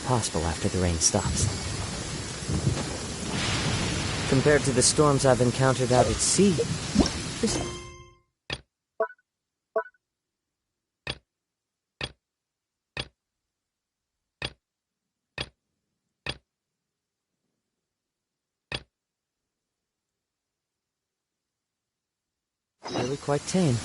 possible after the rain stops. Compared to the storms I've encountered out at sea, this... really quite tame.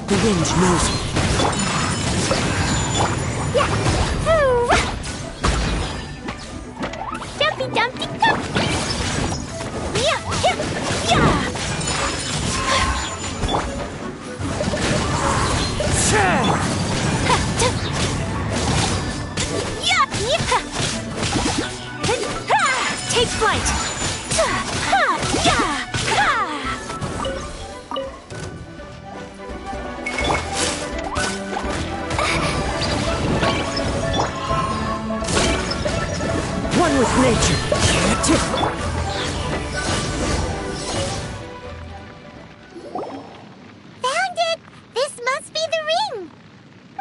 The wind knows me. Dumpy dumpty dump. Yeah, yeah, yeah. Take flight. One with nature. Found it! This must be the ring.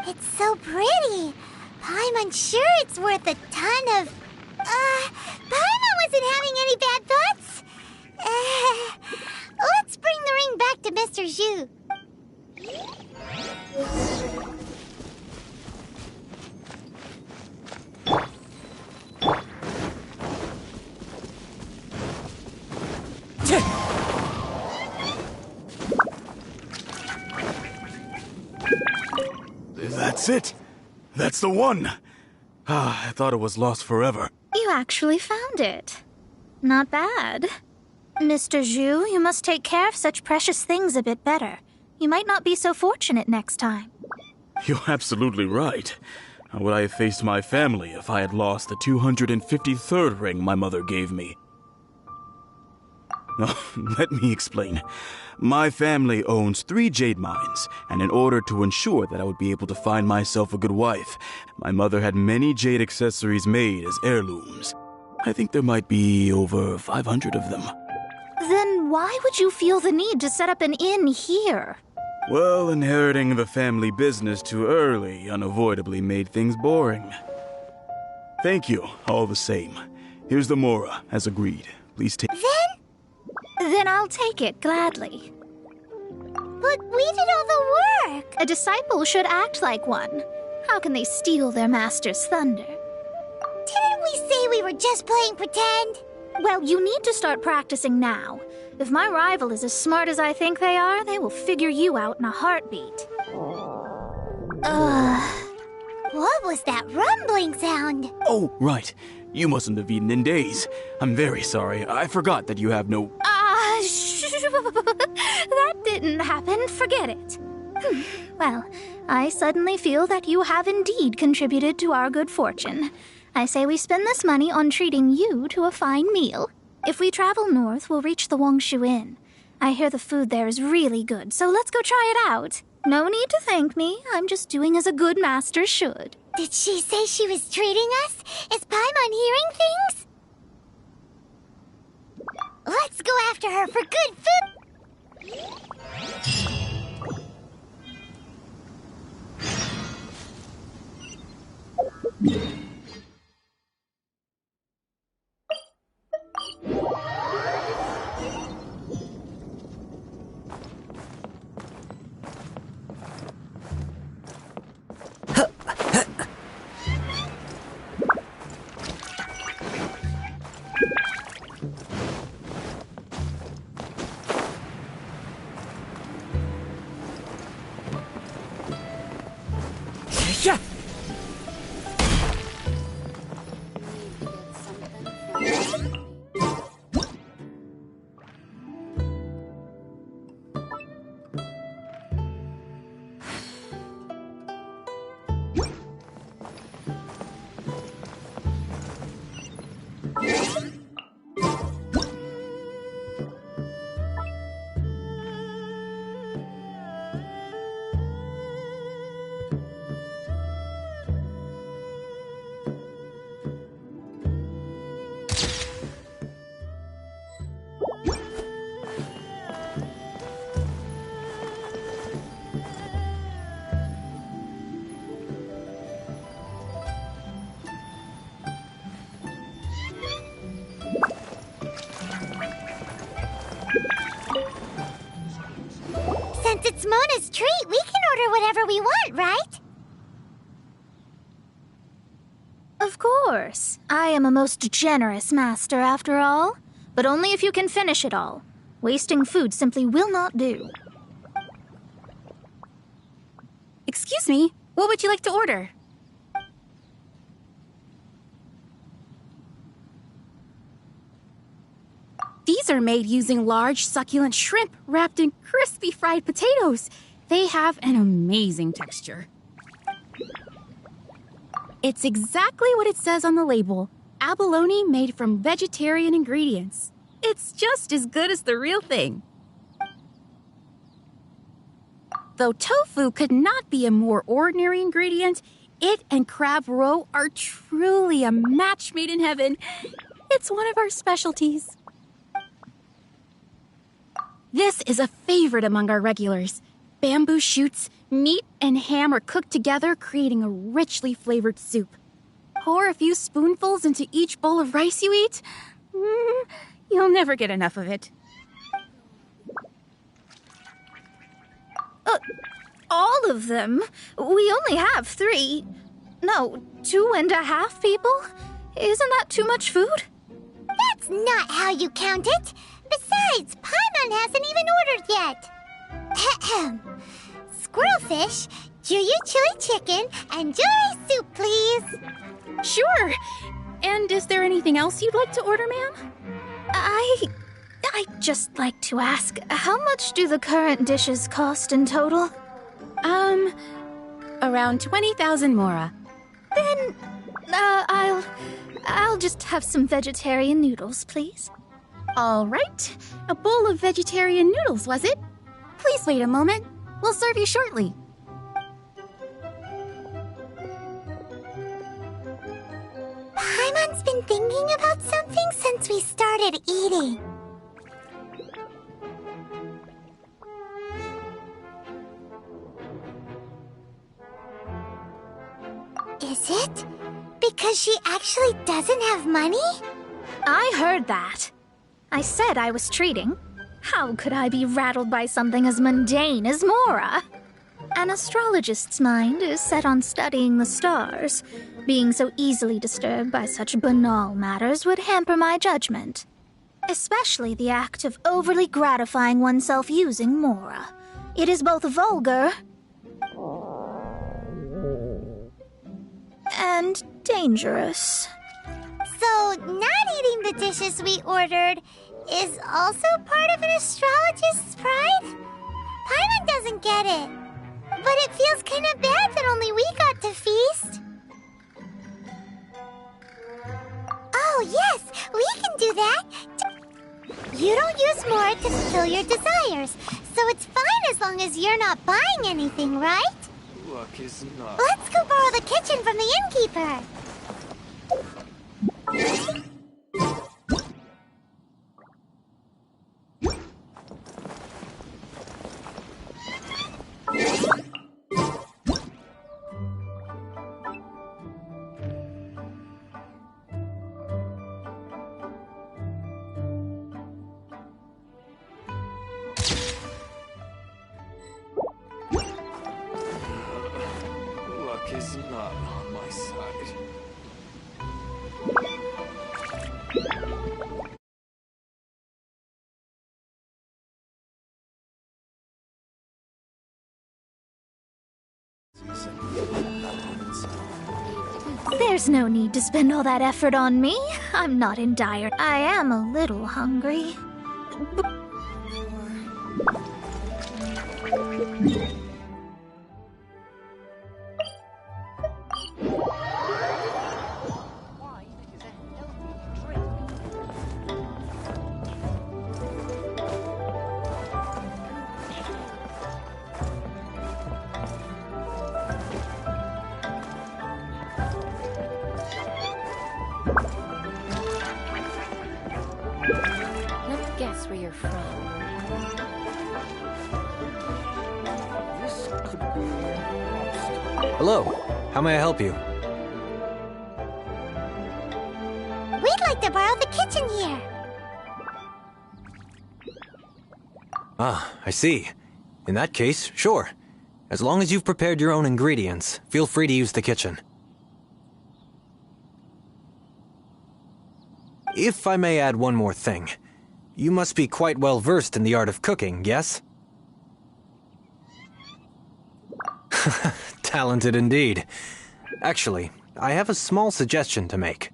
It's so pretty. Paimon sure it's worth a ton of... Paimon wasn't having any bad thoughts. Let's bring the ring back to Mr. Zhu. That's it! That's the one! I thought it was lost forever. You actually found it. Not bad. Mr. Zhu, you must take care of such precious things a bit better. You might not be so fortunate next time. You're absolutely right. How would I have faced my family if I had lost the 253rd ring my mother gave me? No, let me explain. My family owns 3 jade mines, and in order to ensure that I would be able to find myself a good wife, my mother had many jade accessories made as heirlooms. I think there might be over 500 of them. Then why would you feel the need to set up an inn here? Well, inheriting the family business too early unavoidably made things boring. Thank you, all the same. Here's the Mora, as agreed. Please take... Then I'll take it gladly. But we did all the work. A disciple should act like one. How can they steal their master's thunder? Didn't we say we were just playing pretend? Well, you need to start practicing now. If my rival is as smart as I think they are, they will figure you out in a heartbeat. What was that rumbling sound? Oh, right. You mustn't have eaten in days. I'm very sorry. I forgot that you have no... That didn't happen. Forget it. Well, I suddenly feel that you have indeed contributed to our good fortune. I say we spend this money on treating you to a fine meal. If we travel north, we'll reach the Wongshu Inn. I hear the food there is really good, so let's go try it out. No need to thank me. I'm just doing as a good master should. Did she say she was treating us? Is Paimon hearing things? Let's go after her for good food. whatever we want, right? Of course. I am a most generous master, after all. But only if you can finish it all. Wasting food simply will not do. Excuse me, what would you like to order? These are made using large, succulent shrimp wrapped in crispy fried potatoes. They have an amazing texture. It's exactly what it says on the label. Abalone made from vegetarian ingredients. It's just as good as the real thing. Though tofu could not be a more ordinary ingredient, it and crab roe are truly a match made in heaven. It's one of our specialties. This is a favorite among our regulars. Bamboo shoots, meat, and ham are cooked together, creating a richly flavored soup. Pour a few spoonfuls into each bowl of rice you eat. You'll never get enough of it. All of them? We only have 3. No, 2.5 people? Isn't that too much food? That's not how you count it. Besides, Paimon hasn't even ordered yet. Ahem. Squirrelfish, Juyu chili chicken, and jewelry soup, please. Sure. And is there anything else you'd like to order, ma'am? I'd just like to ask, how much do the current dishes cost in total? Around 20,000 mora. Then, I'll just have some vegetarian noodles, please. All right. A bowl of vegetarian noodles, was it? Please wait a moment. We'll serve you shortly. Paimon's been thinking about something since we started eating. Is it? Because she actually doesn't have money? I heard that. I said I was treating. How could I be rattled by something as mundane as Mora? An astrologist's mind is set on studying the stars. Being so easily disturbed by such banal matters would hamper my judgment. Especially the act of overly gratifying oneself using Mora. It is both vulgar and dangerous. So, not eating the dishes we ordered is also part of an astrologist's pride? Paimon doesn't get it. But it feels kind of bad that only we got to feast. Oh, yes, we can do that. You don't use more to fulfill your desires, so it's fine as long as you're not buying anything, right? Luck is not. Let's go borrow the kitchen from the innkeeper. Luck is not on my side. There's no need to spend all that effort on me. I'm not in dire. I am a little hungry. Let's guess where you're from. This could be lost. Hello, how may I help you? We'd like to borrow the kitchen here. Ah, I see. In that case, sure. As long as you've prepared your own ingredients, feel free to use the kitchen. If I may add one more thing, you must be quite well versed in the art of cooking, yes? Talented indeed. Actually, I have a small suggestion to make.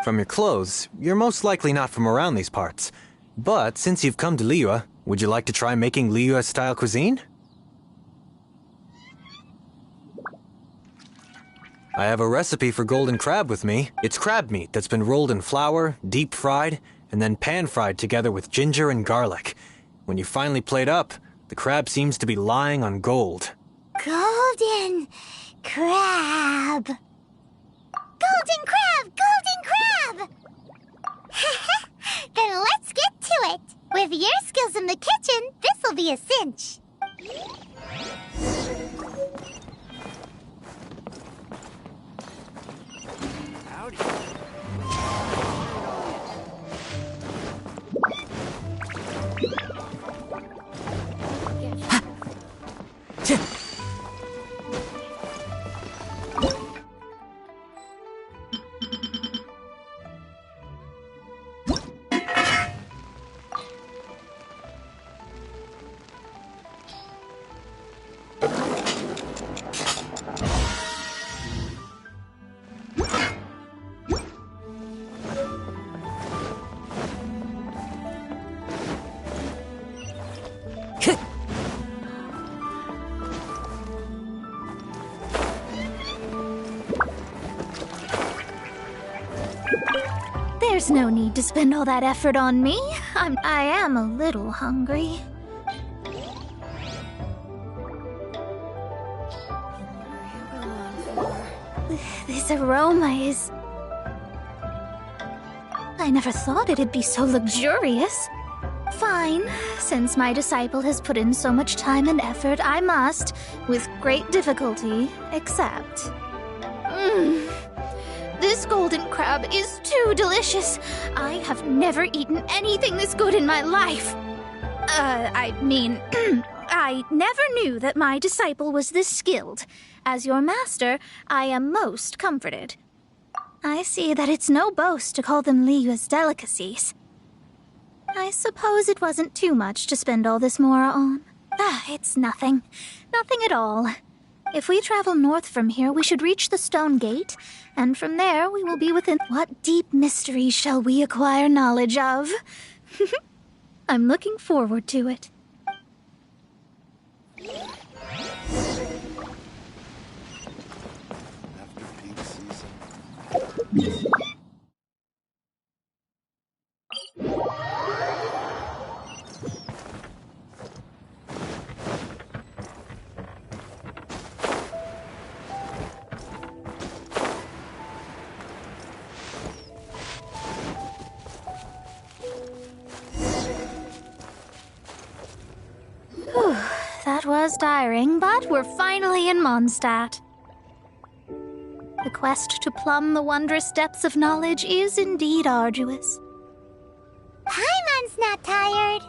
From your clothes, you're most likely not from around these parts. But since you've come to Liyue, would you like to try making Liyue-style cuisine? I have a recipe for golden crab with me. It's crab meat that's been rolled in flour, deep fried, and then pan-fried together with ginger and garlic. When you finally plate up, the crab seems to be lying on gold. Golden crab. Golden crab! Golden crab! Then let's get to it. With your skills in the kitchen, this'll be a cinch. Howdy. There's no need to spend all that effort on me. I am a little hungry. This aroma is... I never thought it'd be so luxurious. Fine. Since my disciple has put in so much time and effort, I must, with great difficulty, accept. This golden crab is too delicious. I have never eaten anything this good in my life. I never knew that my disciple was this skilled. As your master, I am most comforted. I see that it's no boast to call them Liyue's delicacies. I suppose it wasn't too much to spend all this mora on. It's nothing. Nothing at all. If we travel north from here, we should reach the stone gate, and from there we will be within... What deep mysteries shall we acquire knowledge of? I'm looking forward to it. After peak season. That was tiring, but we're finally in Mondstadt. The quest to plumb the wondrous depths of knowledge is indeed arduous. Paimon's not tired.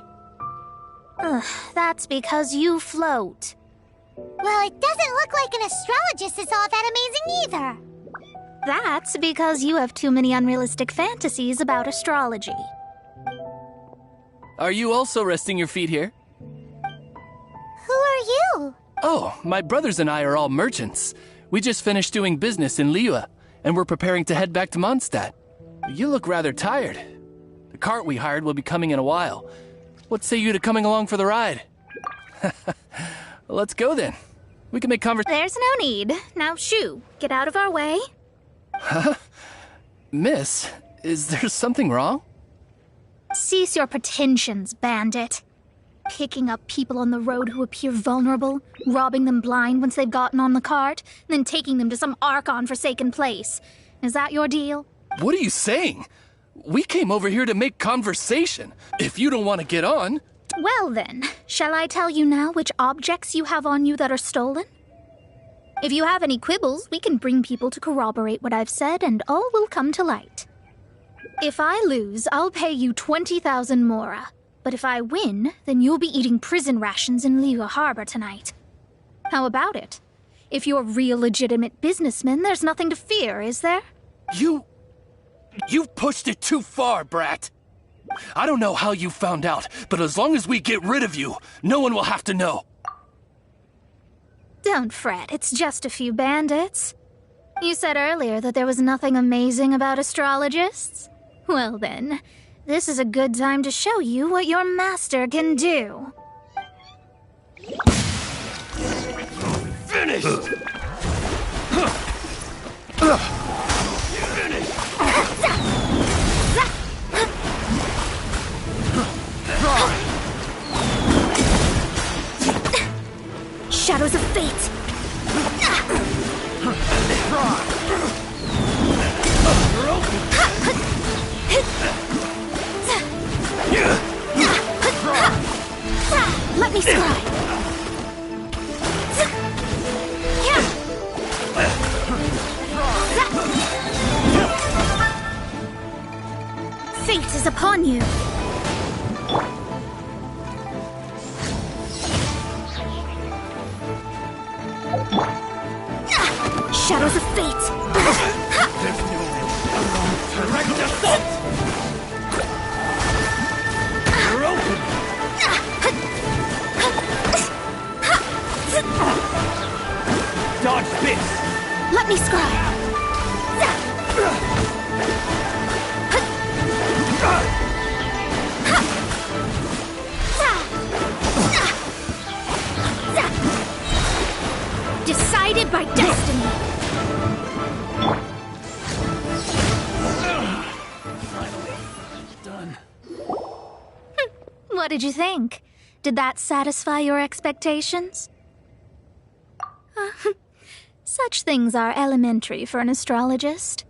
That's because you float. Well, it doesn't look like an astrologist is all that amazing either. That's because you have too many unrealistic fantasies about astrology. Are you also resting your feet here? Who are you? Oh, my brothers and I are all merchants. We just finished doing business in Liyue, and we're preparing to head back to Mondstadt. You look rather tired. The cart we hired will be coming in a while. What say you to coming along for the ride? Let's go then. We can make conversation. There's no need. Now shoo, get out of our way. Huh? Miss, is there something wrong? Cease your pretensions, bandit. Picking up people on the road who appear vulnerable, robbing them blind once they've gotten on the cart, and then taking them to some Archon-forsaken place. Is that your deal? What are you saying? We came over here to make conversation. If you don't want to get on... Well then, shall I tell you now which objects you have on you that are stolen? If you have any quibbles, we can bring people to corroborate what I've said, and all will come to light. If I lose, I'll pay you 20,000 mora. But if I win, then you'll be eating prison rations in Liyue Harbor tonight. How about it? If you're real legitimate businessmen, there's nothing to fear, is there? You've pushed it too far, Brat. I don't know how you found out, but as long as we get rid of you, no one will have to know. Don't fret, it's just a few bandits. You said earlier that there was nothing amazing about astrologists? Well then, this is a good time to show you what your master can do. Finished! Shadows of Fate! Let me slide! Fate is upon you! Shadows of Fate! Direct assault! You're open! Dodge this! Let me scry! Decided by destiny! What did you think? Did that satisfy your expectations? Such things are elementary for an astrologist.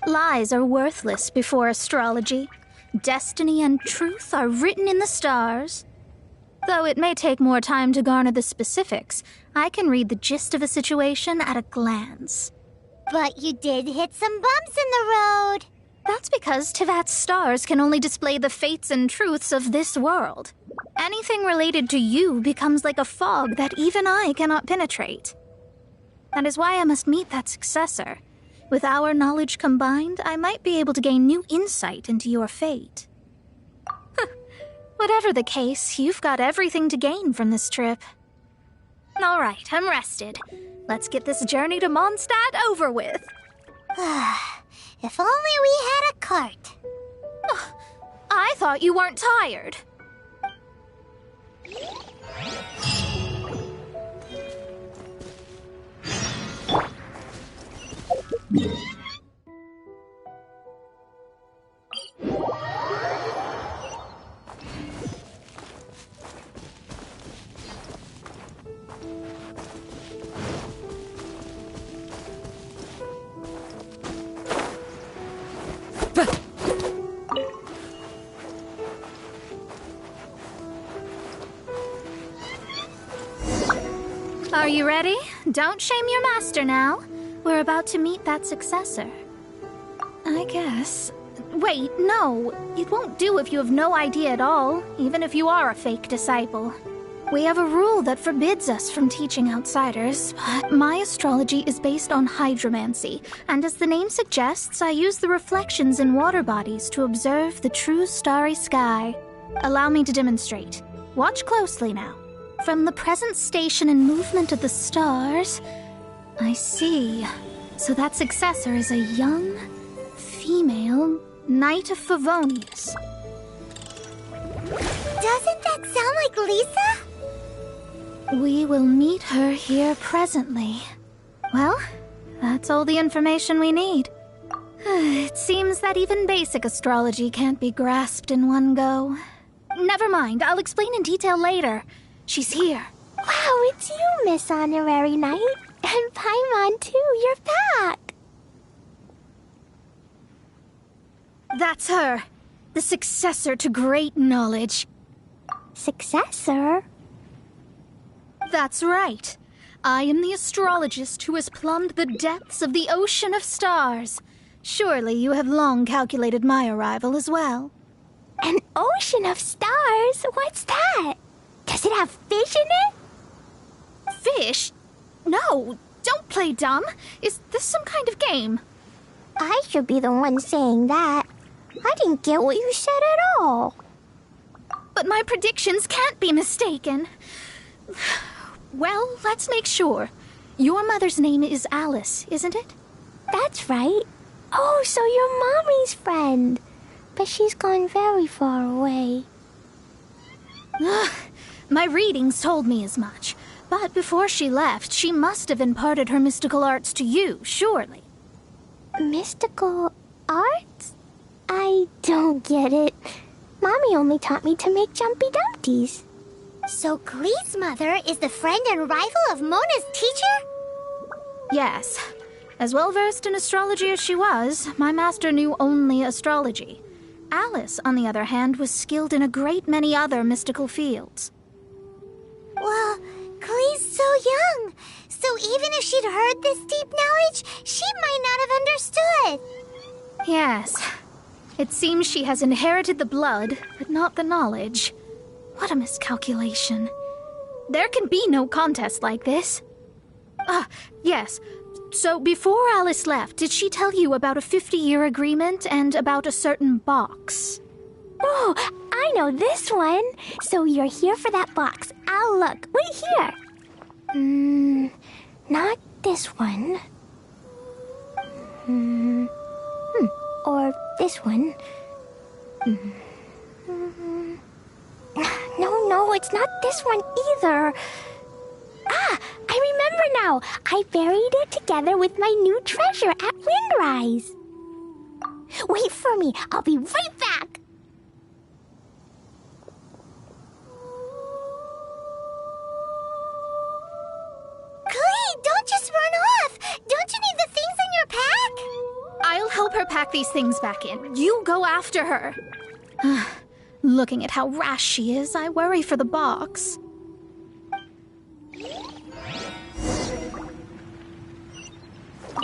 Lies are worthless before astrology. Destiny and truth are written in the stars. Though it may take more time to garner the specifics, I can read the gist of a situation at a glance. But you did hit some bumps in the road. That's because Tivat's stars can only display the fates and truths of this world. Anything related to you becomes like a fog that even I cannot penetrate. That is why I must meet that successor. With our knowledge combined, I might be able to gain new insight into your fate. Whatever the case, you've got everything to gain from this trip. All right, I'm rested. Let's get this journey to Mondstadt over with. If only we had a cart. I thought you weren't tired. Are you ready? Don't shame your master now. We're about to meet that successor. I guess. Wait, no. It won't do if you have no idea at all, even if you are a fake disciple. We have a rule that forbids us from teaching outsiders, but my astrology is based on hydromancy, and as the name suggests, I use the reflections in water bodies to observe the true starry sky. Allow me to demonstrate. Watch closely now. From the present station and movement of the stars, I see. So that successor is a young, female Knight of Favonius. Doesn't that sound like Lisa? We will meet her here presently. Well, that's all the information we need. It seems that even basic astrology can't be grasped in one go. Never mind, I'll explain in detail later. She's here. Wow, it's you, Miss Honorary Knight. And Paimon, too, you're back. That's her. The successor to great knowledge. Successor? That's right. I am the astrologist who has plumbed the depths of the ocean of stars. Surely you have long calculated my arrival as well. An ocean of stars? What's that? Does it have fish in it? Fish? No, don't play dumb. Is this some kind of game? I should be the one saying that. I didn't get what you said at all. But my predictions can't be mistaken. Well, let's make sure. Your mother's name is Alice, isn't it? That's right. Oh, so you're Mommy's friend. But she's gone very far away. My readings told me as much. But before she left, she must have imparted her mystical arts to you, surely. Mystical arts? I don't get it. Mommy only taught me to make Jumpy Dumpties. So Glee's mother is the friend and rival of Mona's teacher? Yes. As well versed in astrology as she was, my master knew only astrology. Alice, on the other hand, was skilled in a great many other mystical fields. Well, Glee's so young. So even if she'd heard this deep knowledge, she might not have understood. Yes. It seems she has inherited the blood, but not the knowledge. What a miscalculation. There can be no contest like this. Yes. So before Alice left, did she tell you about a 50-year agreement and about a certain box? Oh, I know this one. So you're here for that box. I'll look. Wait here. Not this one. Or this one. No, it's not this one either. I remember now. I buried it together with my new treasure at Windrise. Wait for me. I'll be right back. Glee, don't just run off. Don't you need the things in your pack? I'll help her pack these things back in. You go after her. Looking at how rash she is, I worry for the box.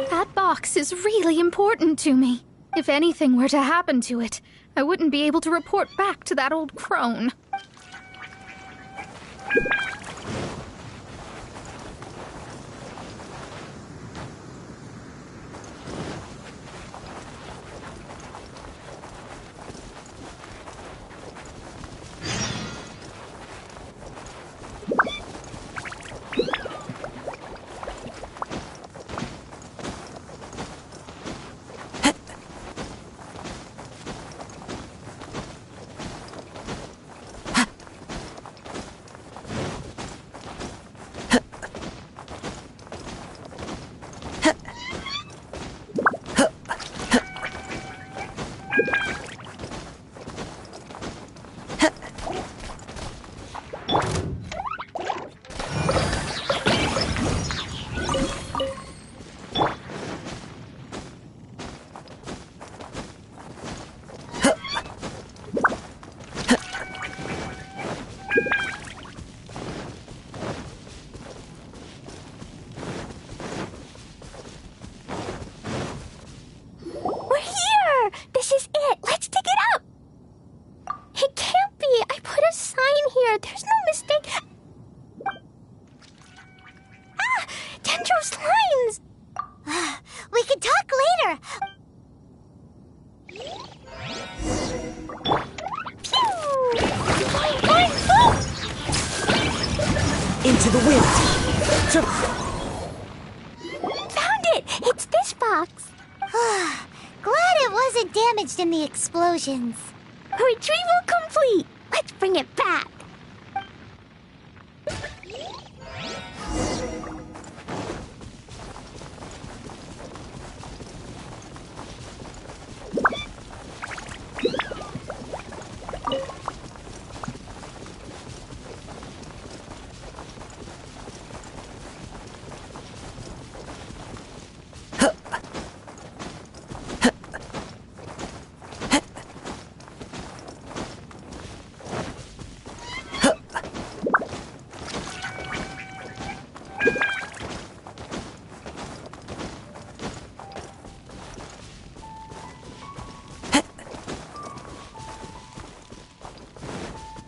That box is really important to me. If anything were to happen to it, I wouldn't be able to report back to that old crone. Into the wind. Found it! It's this box. Glad it wasn't damaged in the explosions. Retrieval complete. Let's bring it back.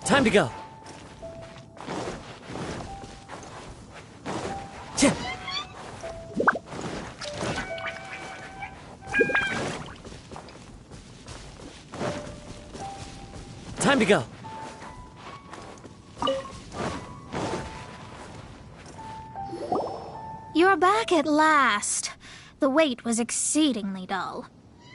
Time to go. Tch. Time to go. You're back at last. The wait was exceedingly dull.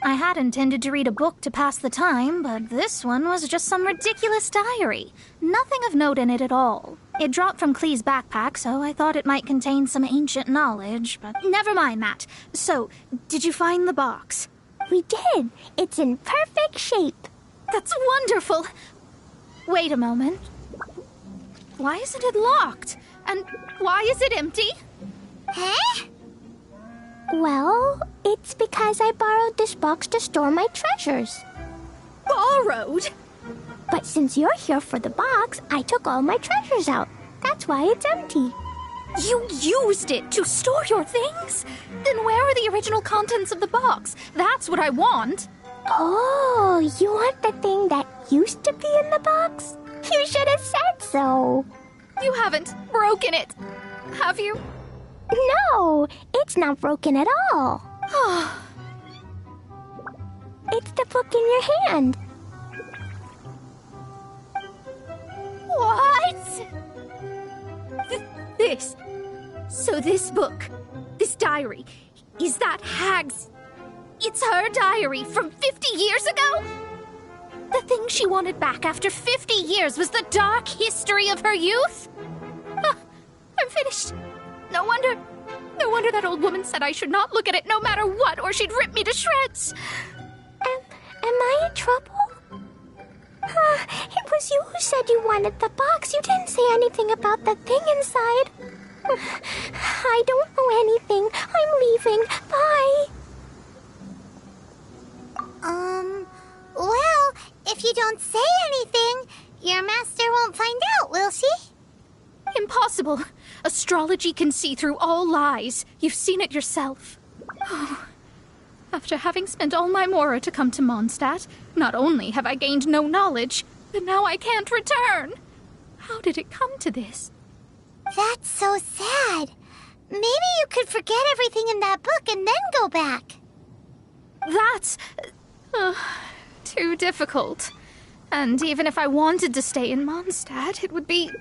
I had intended to read a book to pass the time, but this one was just some ridiculous diary. Nothing of note in it at all. It dropped from Clee's backpack, so I thought it might contain some ancient knowledge, but never mind that. So, did you find the box? We did. It's in perfect shape. That's wonderful. Wait a moment. Why isn't it locked? And why is it empty? Huh? Well, it's because I borrowed this box to store my treasures. Borrowed? But since you're here for the box, I took all my treasures out. That's why it's empty. You used it to store your things? Then where are the original contents of the box? That's what I want. Oh, you want the thing that used to be in the box? You should have said so. You haven't broken it, have you? No, it's not broken at all. It's the book in your hand. What? This. So this book, this diary, is that Hag's... It's her diary from 50 years ago? The thing she wanted back after 50 years was the dark history of her youth? I'm finished. No wonder that old woman said I should not look at it no matter what, or she'd rip me to shreds. Am I in trouble? It was you who said you wanted the box. You didn't say anything about the thing inside. I don't know anything. I'm leaving. Bye. Well, if you don't say anything, your master won't find out, will she? Impossible. Astrology can see through all lies. You've seen it yourself. Oh. After having spent all my mora to come to Mondstadt, not only have I gained no knowledge, but now I can't return. How did it come to this? That's so sad. Maybe you could forget everything in that book and then go back. That's... too difficult. And even if I wanted to stay in Mondstadt, it would be...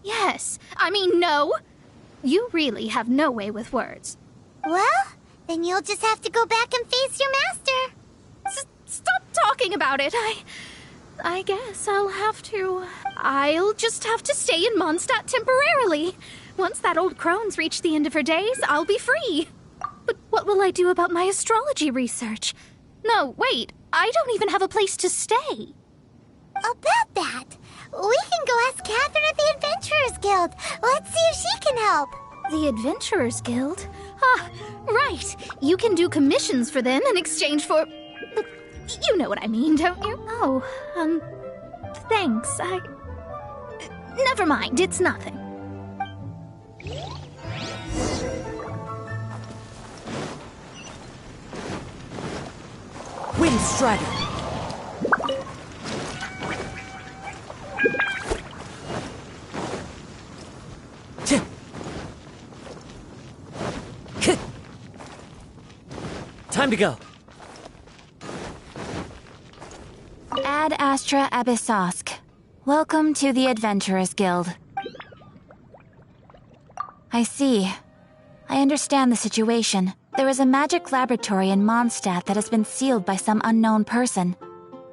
Yes, I mean no. You really have no way with words. Well, then you'll just have to go back and face your master. Stop talking about it. I guess I'll just have to stay in Mondstadt temporarily. Once that old crone's reached the end of her days, I'll be free. But what will I do about my astrology research? No, wait, I don't even have a place to stay. About that, we can go ask Catherine at the Adventurers Guild. Let's see if she can help. The Adventurers Guild? Ah, right. You can do commissions for them in exchange for... You know what I mean, don't you? Oh, thanks. Never mind, it's nothing. Wind Strider! Time to go. Ad Astra Abyssosk. Welcome to the Adventurers Guild. I see. I understand the situation. There is a magic laboratory in Mondstadt that has been sealed by some unknown person.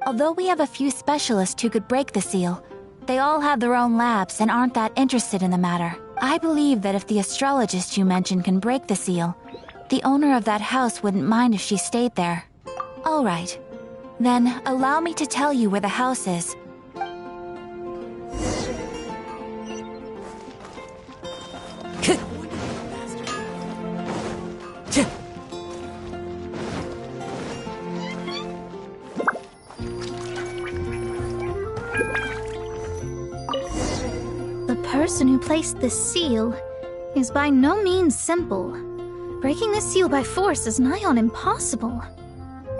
Although we have a few specialists who could break the seal, they all have their own labs and aren't that interested in the matter. I believe that if the astrologist you mentioned can break the seal, the owner of that house wouldn't mind if she stayed there. All right. Then, allow me to tell you where the house is. The person who placed this seal is by no means simple. Breaking this seal by force is nigh on impossible.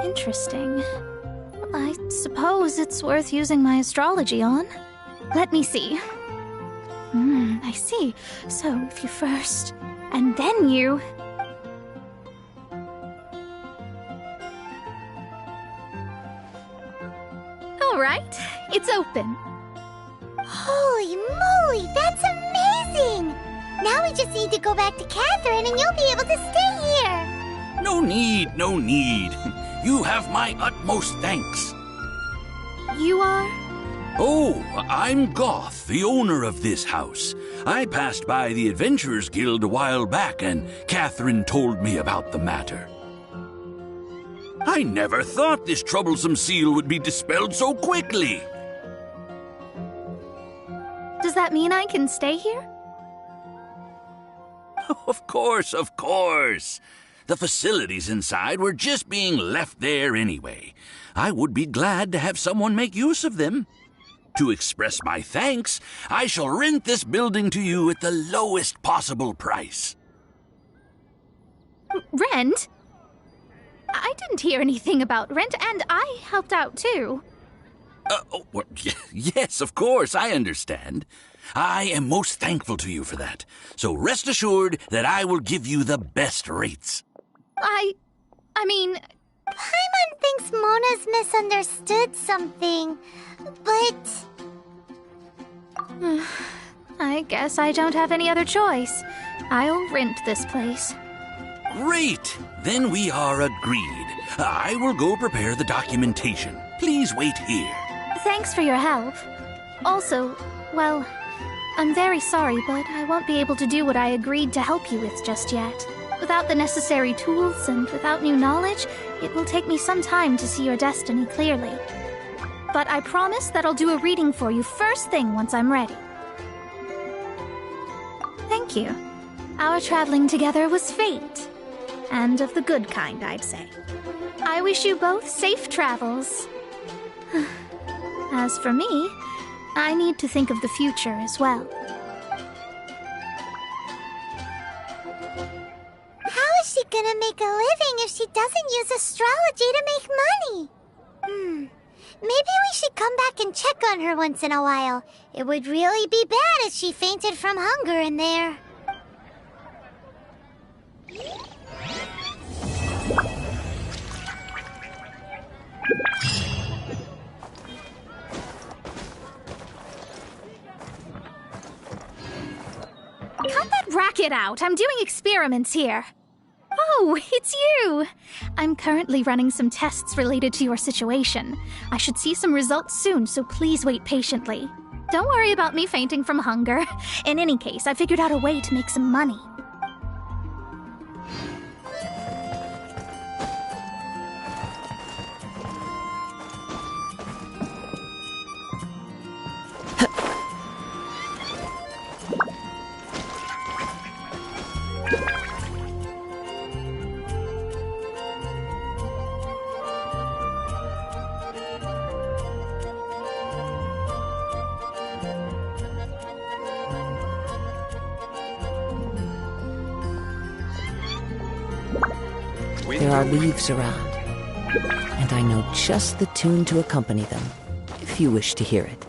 Interesting. I suppose it's worth using my astrology on. Let me see. I see. So, if you first, and then you... Alright, it's open. Holy moly, that's amazing! Now we just need to go back to Catherine and you'll be able to stay here. No need, no need. You have my utmost thanks. You are? Oh, I'm Goth, the owner of this house. I passed by the Adventurers Guild a while back, and Catherine told me about the matter. I never thought this troublesome seal would be dispelled so quickly. Does that mean I can stay here? Of course, of course. The facilities inside were just being left there anyway. I would be glad to have someone make use of them. To express my thanks, I shall rent this building to you at the lowest possible price. Rent? I didn't hear anything about rent, and I helped out too. Well, yes, of course, I understand. I am most thankful to you for that. So rest assured that I will give you the best rates. I mean... Paimon thinks Mona's misunderstood something, but... I guess I don't have any other choice. I'll rent this place. Great! Then we are agreed. I will go prepare the documentation. Please wait here. Thanks for your help. Also, well, I'm very sorry, but I won't be able to do what I agreed to help you with just yet. Without the necessary tools and without new knowledge, it will take me some time to see your destiny clearly. But I promise that I'll do a reading for you first thing once I'm ready. Thank you. Our traveling together was fate. And of the good kind, I'd say. I wish you both safe travels. As for me, I need to think of the future as well. How is she gonna make a living if she doesn't use astrology to make money? Maybe we should come back and check on her once in a while. It would really be bad if she fainted from hunger in there. Cut that racket out! I'm doing experiments here. Oh, it's you! I'm currently running some tests related to your situation. I should see some results soon, so please wait patiently. Don't worry about me fainting from hunger. In any case, I figured out a way to make some money. There are leaves around, and I know just the tune to accompany them, if you wish to hear it.